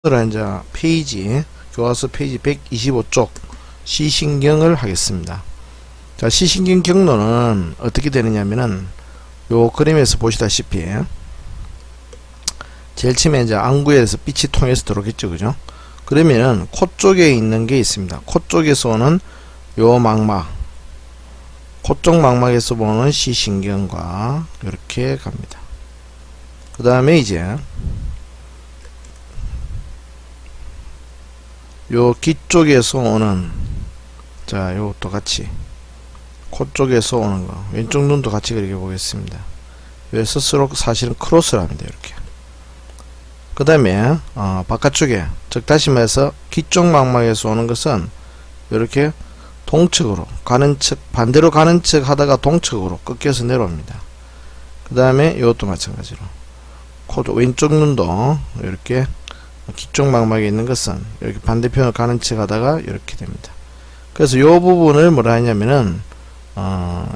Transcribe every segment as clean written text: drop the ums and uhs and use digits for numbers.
오늘은 이제 페이지, 교과서 페이지 125쪽 시신경을 하겠습니다. 자, 시신경 경로는 어떻게 되느냐면은 요 그림에서 보시다시피 제일 처음에 이제 안구에서 빛이 통해서 들어오겠죠, 그죠? 그러면은 코 쪽에 있는 게 있습니다. 코 쪽에서 오는 요 망막, 코 쪽 망막에서 보는 시신경과 이렇게 갑니다. 그 다음에 이제 요 귀 쪽에서 오는, 자, 요것도 같이 코 쪽에서 오는 거, 왼쪽 눈도 같이 그렇게 보겠습니다. 요 스스로 사실은 크로스를 합니다. 이렇게. 그 다음에 바깥쪽에, 즉 다시 말해서 귀 쪽 망막에서 오는 것은 이렇게 동측으로 가는 측, 반대로 가는 측 하다가 동측으로 꺾여서 내려옵니다. 그 다음에 이것도 마찬가지로 코도 왼쪽 눈도 이렇게 귀 쪽 망막에 있는 것은 이렇게 반대편으로 가는 척 하다가 이렇게 됩니다. 그래서 이 부분을 뭐라 하냐면은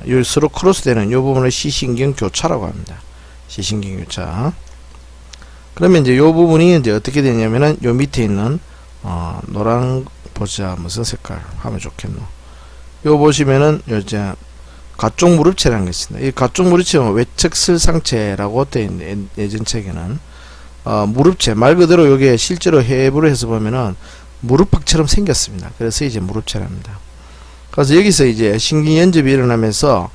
요 서로 크로스 되는 이 부분을 시신경 교차라고 합니다. 시신경 교차. 그러면 이제 이 부분이 이제 어떻게 되냐면은 요 밑에 있는 노란, 보자, 무슨 색깔 하면 좋겠노. 요 보시면은 요 이제 가쪽 무릎체라는 게 있습니다. 이 가쪽 무릎체는 외측슬 상체라고 되어 있는, 예전 책에는 무릎체, 말 그대로 요게 실제로 해부를 해서 보면은 무릎팍처럼 생겼습니다. 그래서 이제 무릎체랍니다. 그래서 여기서 이제 신경연접이 일어나면서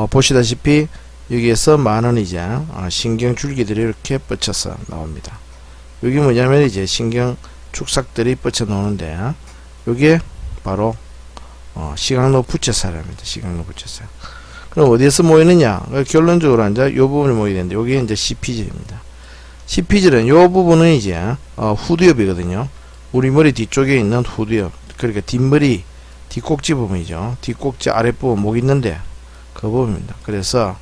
보시다시피 여기에서 많은 이제 신경줄기들이 이렇게 뻗쳐서 나옵니다. 여기 뭐냐면 이제 신경 축삭들이 뻗쳐 나오는데 요게 바로 시각로 부채살입니다. 시각로 부채살. 그럼 어디에서 모이느냐? 결론적으로 이제 요 부분이 모이게 되는데 요게 이제 CP질입니다. CP질은 요 부분은 이제 후두엽이거든요. 우리 머리 뒤쪽에 있는 후두엽, 그러니까 뒷머리 뒷꼭지 부분이죠. 뒷꼭지 아랫부분 목 있는데 그 부분입니다. 그래서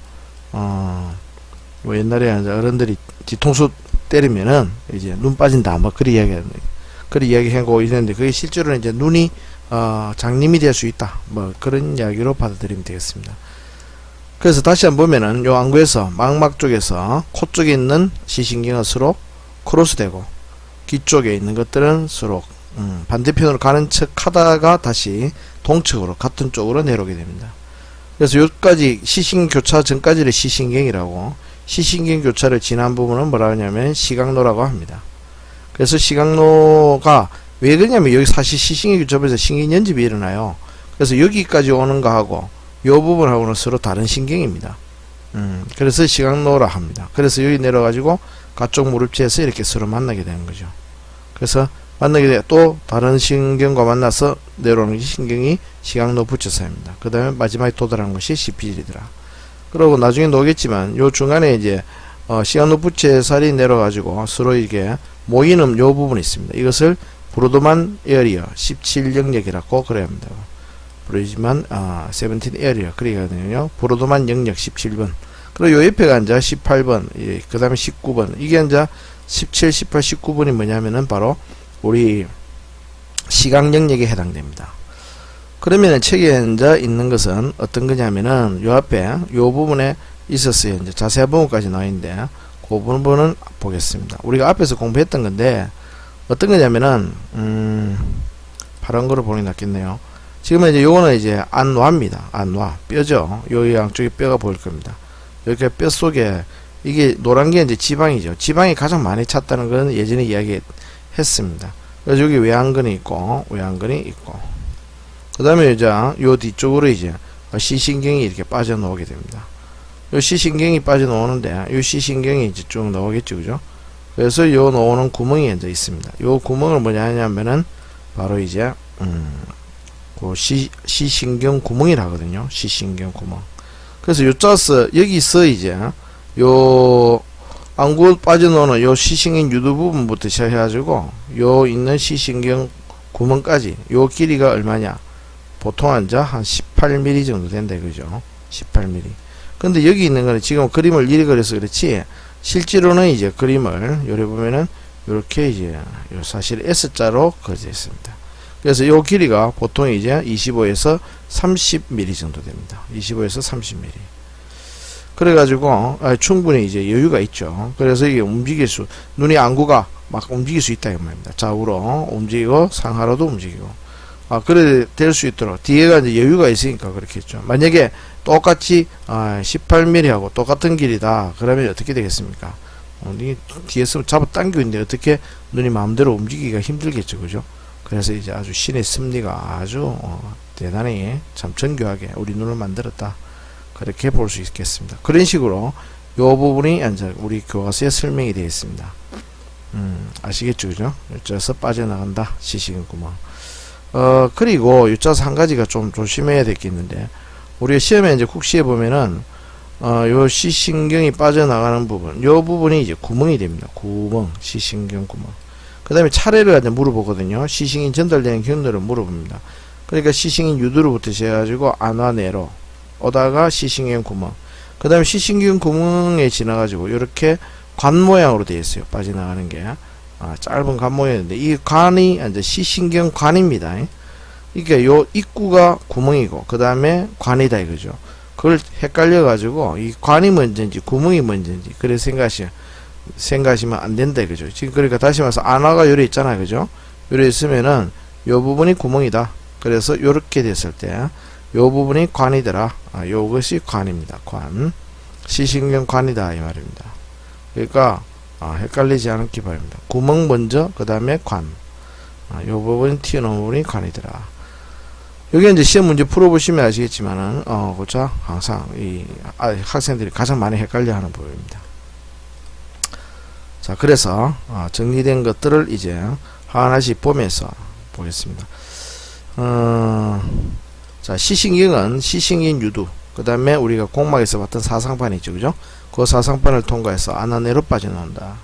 뭐 옛날에 어른들이 뒤통수 때리면은 이제 눈 빠진다 뭐 그리 이야기하고 있는데 그게 실제로는 이제 눈이 장님이 될 수 있다 뭐 그런 이야기로 받아들이면 되겠습니다. 그래서 다시 한번 보면은 요 안구에서 망막 쪽에서 코 쪽에 있는 시신경은 서로 크로스되고 귀 쪽에 있는 것들은 서로 반대편으로 가는 척 하다가 다시 동측으로 같은 쪽으로 내려오게 됩니다. 그래서 여기까지 시신경 교차 전까지를 시신경이라고, 시신경 교차를 지난 부분은 뭐라 하냐면 시각노라고 합니다. 그래서 시각노가 왜 그러냐면 여기 사실 시신경 교차에서 신경연접이 일어나요. 그래서 여기까지 오는 거하고 요 부분하고는 서로 다른 신경입니다. 그래서 시각노라 합니다. 그래서 여기 내려가지고 가쪽 무릎체에서 이렇게 서로 만나게 되는 거죠. 그래서 만나게 돼 또 다른 신경과 만나서 내려오는 신경이 시각노 부채살입니다. 그 다음에 마지막에 도달하는 것이 CP질이더라. 그리고 나중에 나오겠지만 요 중간에 이제 시각노 부채살이 내려가지고 서로 이게 모이는 요 부분이 있습니다. 이것을 브로드만 에어리어 17 영역이라고 그래야 합니다. 브로드만 17 에어리어 그러거든요. 브로드만 영역 17번. 그리고 요 옆에가 이제 18번, 그 다음에 19번. 이게 이제 17, 18, 19번이 뭐냐면은 바로 우리 시각 영역에 해당됩니다. 그러면 책에 이제 있는 것은 어떤 거냐면은 요 앞에 요 부분에 있었어요. 이제 자세한 부분까지 나와 있는데 그 부분은 보겠습니다. 우리가 앞에서 공부했던 건데 어떤 거냐면은 파란 거를 보는 게 낫겠네요. 지금은 이제 요거는 이제 안와입니다. 안와 뼈죠. 요 양쪽에 뼈가 보일 겁니다. 이렇게 뼈 속에 이게 노란 게 이제 지방이죠. 지방이 가장 많이 찼다는 건 예전에 이야기했습니다. 그래서 여기 외양근이 있고 외양근이 있고 그 다음에 이제 요 뒤쪽으로 이제 시신경이 이렇게 빠져나오게 됩니다. 요 시신경이 빠져나오는데 요 시신경이 이제 쭉 나오겠죠, 그죠? 그래서 요 나오는 구멍이 이제 있습니다. 요 구멍을 뭐냐 하냐면은 바로 이제 그 시신경 구멍이라 하거든요. 시신경 구멍. 그래서 요자서 여기서 이제 요 안구 빠져나오는 요 시신경 유두 부분부터 시작해가지고 요 있는 시신경 구멍까지 요 길이가 얼마냐? 보통 한 18mm 정도 된다, 그죠? 18mm. 근데 여기 있는 거는 지금 그림을 이리 그려서 그렇지 실제로는 이제 그림을 요래 보면은 요렇게 이제 사실 S자로 그려져 있습니다. 그래서 요 길이가 보통 이제 25에서 30mm 정도 됩니다. 25에서 30mm. 그래가지고 충분히 이제 여유가 있죠. 그래서 이게 움직일 수, 눈이 안구가 막 움직일 수 있다 이 말입니다. 좌우로 움직이고 상하로도 움직이고. 그래 될 수 있도록 뒤에가 이제 여유가 있으니까 그렇겠죠. 만약에 똑같이 18mm 하고 똑같은 길이다 그러면 어떻게 되겠습니까? 뒤에서 잡아 당기고 있는데 어떻게 눈이 마음대로 움직이기가 힘들겠죠, 그죠? 그래서 이제 아주 신의 섭리가 아주 대단히 참 정교하게 우리 눈을 만들었다, 그렇게 볼 수 있겠습니다. 그런 식으로 요 부분이 이제 우리 교과서에 설명이 되어 있습니다. 아시겠죠, 그죠? 유자에서 빠져나간다, 시식은 구멍. 그리고 유자에서 한 가지가 좀 조심해야 될 게 있는데, 우리가 시험에 이제 국시에 보면은 요 시신경이 빠져나가는 부분, 요 부분이 이제 구멍이 됩니다. 구멍, 시신경 구멍. 그 다음에 차례를 이제 물어보거든요. 시신이 전달되는 경로를 물어봅니다. 그러니까 시신인 유두로부터 시작해가지고 안화내로 오다가 시신경 구멍, 그 다음에 시신경 구멍에 지나가지고 이렇게 관 모양으로 되어 있어요. 빠져나가는 게 짧은 관 모양인데, 이 관이 이제 시신경 관입니다. 그러니까 요 입구가 구멍이고 그 다음에 관이다 이거죠. 그걸 헷갈려 가지고 이 관이 먼저인지 구멍이 먼저인지 그래 생각하시면 안 된다 이거죠. 지금 그러니까 다시 말해서 안화가 요래 있잖아요, 그죠? 요래 있으면은 요 부분이 구멍이다. 그래서 요렇게 됐을 때 요 부분이 관이더라. 요것이 관입니다. 관, 시신경 관이다 이 말입니다. 그러니까 헷갈리지 않기 바랍니다. 구멍 먼저 그 다음에 관, 요 부분이 튀어나온 부분이 관이더라. 여기 이제 시험 문제 풀어보시면 아시겠지만은 그쵸? 항상 이 학생들이 가장 많이 헷갈려하는 부분입니다. 자, 그래서 정리된 것들을 이제 하나씩 보면서 보겠습니다. 자, 시신경은 시신경 유두, 그 다음에 우리가 공막에서 봤던 사상판이 있죠, 그죠? 그 사상판을 통과해서 안화내로 빠져나온다.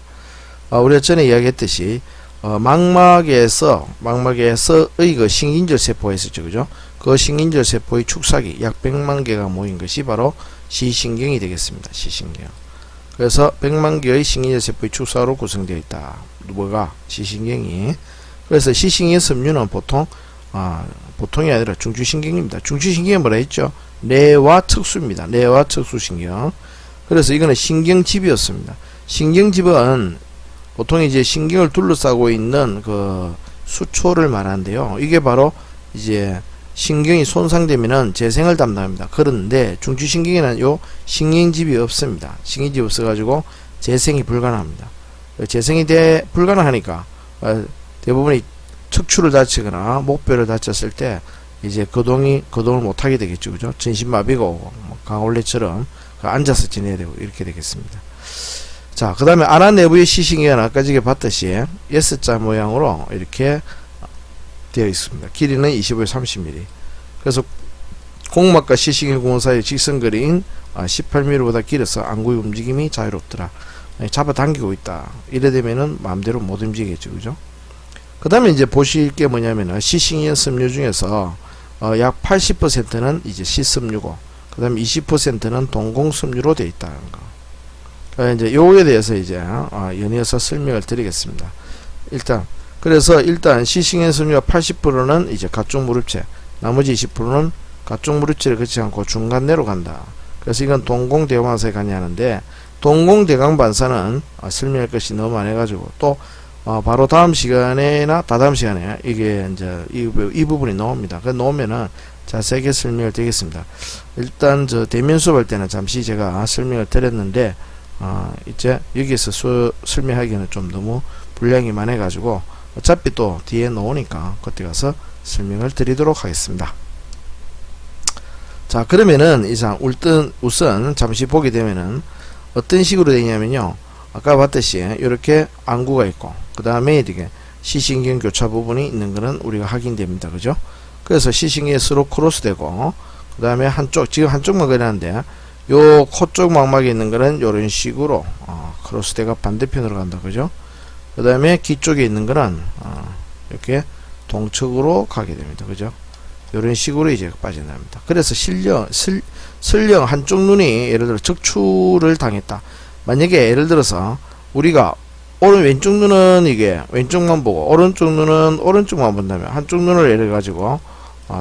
우리가 전에 이야기했듯이 망막에서의 그 신긴절 세포가 있었죠, 그죠? 그 신긴절 세포의 축삭이 약 100만 개가 모인 것이 바로 시신경이 되겠습니다. 시신경. 그래서 100만 개의 신긴절 세포의 축삭으로 구성되어 있다. 뭐가? 시신경이. 그래서 시신경 섬유는 보통이 아니라 중추신경입니다. 중추신경이 뭐라 했죠? 뇌와 척수입니다. 뇌와 척수신경. 그래서 이거는 신경집이었습니다. 신경집은 보통 이제 신경을 둘러싸고 있는 그 수초를 말하는데요. 이게 바로 이제 신경이 손상되면은 재생을 담당합니다. 그런데 중추신경에는 요 신경집이 없습니다. 신경집이 없어가지고 재생이 불가능합니다. 재생이 불가능하니까 대부분이 척추를 다치거나 목뼈를 다쳤을 때 이제 거동을 못하게 되겠죠, 그죠? 전신마비가 오고 강원래처럼 앉아서 지내야 되고 이렇게 되겠습니다. 자, 그 다음에 안화 내부의 시신경은 아까 전에 봤듯이 S자 모양으로 이렇게 되어 있습니다. 길이는 25에서 30mm. 그래서 공막과 시신경 구멍 사이 직선거리인 18mm보다 길어서 안구의 움직임이 자유롭더라. 잡아당기고 있다. 이래 되면은 마음대로 못 움직이겠죠, 그죠? 그 다음에 이제 보실 게 뭐냐면은 시신경 섬유 중에서 약 80%는 이제 시섬유고, 그 다음에 20%는 동공섬유로 되어 있다는 거. 이제 요거에 대해서 이제 연이어서 설명을 드리겠습니다. 일단 시신경 섬유가 80%는 이제 가쪽 무릎체, 나머지 20%는 가쪽 무릎체를 거치지 않고 중간내로 간다. 그래서 이건 동공대강반사에 가냐는데, 동공대강반사는 설명할 것이 너무 많아가지고 또 바로 다음 시간에나 다다음 시간에 이게 이제 이 부분이 나옵니다. 그 나오면은 자세하게 설명을 드리겠습니다. 일단 저 대면 수업할 때는 잠시 제가 설명을 드렸는데 이제 여기서 설명하기에는 좀 너무 분량이 많아가지고 어차피 또 뒤에 나오니까 그때 가서 설명을 드리도록 하겠습니다. 자, 그러면은 이상 우선 잠시 보게 되면은 어떤 식으로 되냐면요, 아까 봤듯이 이렇게 안구가 있고 그 다음에 이렇게 시신경 교차 부분이 있는 거는 우리가 확인됩니다, 그죠? 그래서 시신경이 서로 크로스되고 그 다음에 지금 한쪽만 그렸는데 요 코 쪽 망막에 있는 거는 이런 식으로 크로스대가 반대편으로 간다, 그죠? 그 다음에 귀 쪽에 있는 거는 이렇게 동측으로 가게 됩니다, 그죠? 이런 식으로 이제 빠져나갑니다. 그래서 설령 한쪽 눈이 예를 들어 적출을 당했다. 만약에 예를 들어서 우리가 왼쪽 눈은 이게 왼쪽만 보고 오른쪽 눈은 오른쪽만 본다면 한쪽 눈을 예를 가지고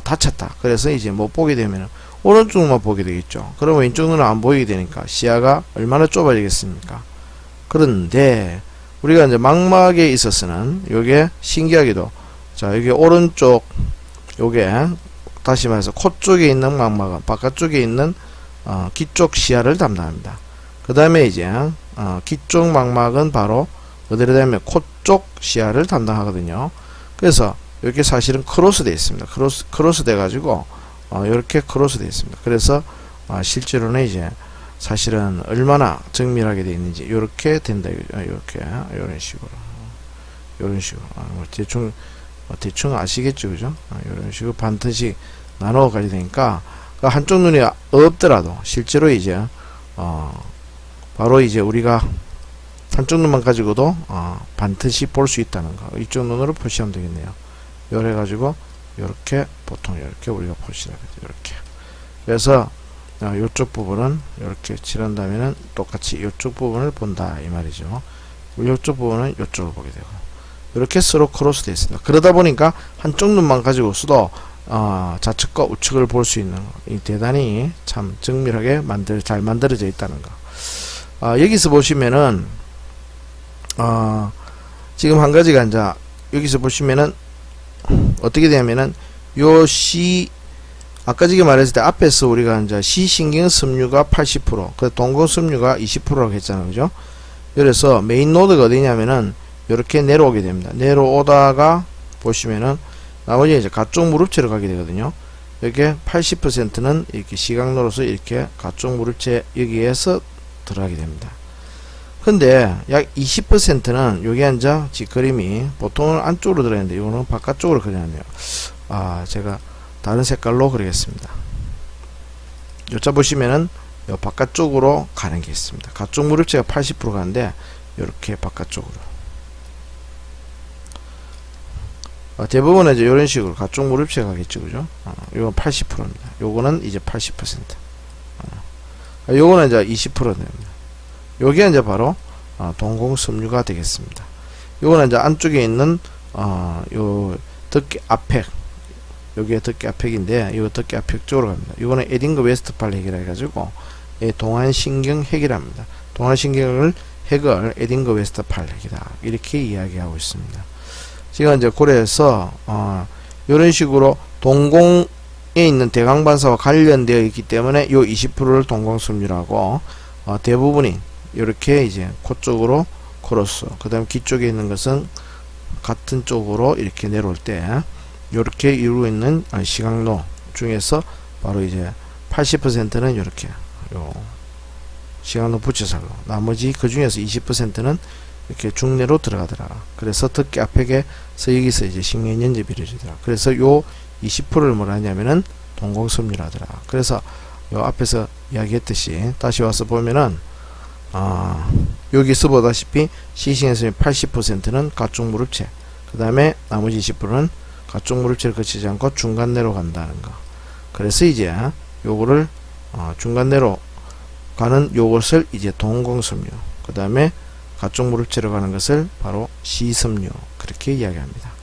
다쳤다. 그래서 이제 못 보게 되면 오른쪽만 보게 되겠죠. 그럼 왼쪽 눈은 안 보이게 되니까 시야가 얼마나 좁아지겠습니까? 그런데 우리가 이제 망막에 있어서는 요게 신기하게도 자 여기 오른쪽 요게 다시 말해서 코 쪽에 있는 망막은 바깥쪽에 있는 귀 쪽 시야를 담당합니다. 그 다음에 이제 귀 쪽 망막은 바로 어디로 되면 코 쪽 시야를 담당하거든요. 그래서 이렇게 사실은 크로스 되어 있습니다. 크로스 돼 가지고 이렇게 크로스 되어 있습니다. 그래서 실제로는 이제 사실은 얼마나 정밀하게 되어 있는지 이렇게 된다. 이렇게 이런 식으로 뭐 대충 아시겠죠, 그죠? 이런 식으로 반드시 나누어 가야 되니까 한쪽 눈이 없더라도 실제로 이제 바로 이제 우리가 한쪽 눈만 가지고도 반드시 볼 수 있다는 거. 이쪽 눈으로 표시하면 되겠네요. 요래 가지고 이렇게 보통 이렇게 우리가 표시를 하죠. 이렇게. 그래서 이쪽 부분은 이렇게 칠한다면은 똑같이 이쪽 부분을 본다 이 말이죠. 이쪽 부분은 이쪽을 보게 되고 이렇게 서로 크로스 되어 있습니다. 그러다 보니까 한쪽 눈만 가지고서도 좌측과 우측을 볼 수 있는 이 대단히 참 정밀하게 잘 만들어져 있다는 거. 여기서 보시면은 지금 한 가지가 이제 여기서 보시면은 어떻게 되냐면은 요 아까 지금 말했을 때 앞에서 우리가 이제 시신경 섬유가 80%, 그 동공 섬유가 20%라고 했잖아요. 그죠? 그래서 메인 노드가 어디냐면은 이렇게 내려오게 됩니다. 내려오다가 보시면은 나머지 이제 가쪽 무릎체로 가게 되거든요. 이렇게 80%는 이렇게 시각로로서 이렇게 가쪽 무릎체 여기에서 들어가게 됩니다. 근데 약 20%는 여기 이제 그림이 보통은 안쪽으로 들어있는데 이거는 바깥쪽으로 그려놨네요. 제가 다른 색깔로 그리겠습니다. 요자 보시면은 요 바깥쪽으로 가는 게 있습니다. 가쪽 무릎체가 80% 가는데 이렇게 바깥쪽으로 대부분은 이제 이런 식으로 가쪽 무릎체가 가겠죠, 그죠? 이건 80%입니다. 요거는 이제 80%. 요거는 이제 20% 됩니다. 요게 이제 바로 동공 섬유가 되겠습니다. 요거는 이제 안쪽에 있는 요 덮개 앞핵, 여기에 덮개 앞핵인데 이 덮개 앞핵 쪽으로 갑니다. 이거는 에딩거 웨스트팔 핵이라 해가지고 동안신경 핵이랍니다. 동안신경을 핵을 에딩거 웨스트팔 핵이다 이렇게 이야기하고 있습니다. 지금 이제 고려해서 이런 식으로 동공에 있는 대강반사와 관련되어 있기 때문에 요 20%를 동공섬유라고 대부분이 이렇게 이제 코 쪽으로 크로스, 그 다음 귀 쪽에 있는 것은 같은 쪽으로 이렇게 내려올 때 이렇게 이루고 있는 시각로 중에서 바로 이제 80%는 이렇게 요 시각로 붙여서 하고 나머지 그 중에서 20%는 이렇게 중내로 들어가더라. 그래서 덮개 앞에서 여기서 이제 신경 연접이 이루어지더라. 그래서 요 20%를 뭐라 하냐면은 동공섬유라더라. 그래서 요 앞에서 이야기했듯이 다시 와서 보면은 여기서 보다시피 시신에서 80%는 가쪽 무릎체, 그 다음에 나머지 20%는 가쪽 무릎체를 거치지 않고 중간내로 간다는 거. 그래서 이제 요거를 중간내로 가는 요것을 이제 동공섬유, 그 다음에 가쪽 무릎체로 가는 것을 바로 시섬유 그렇게 이야기합니다.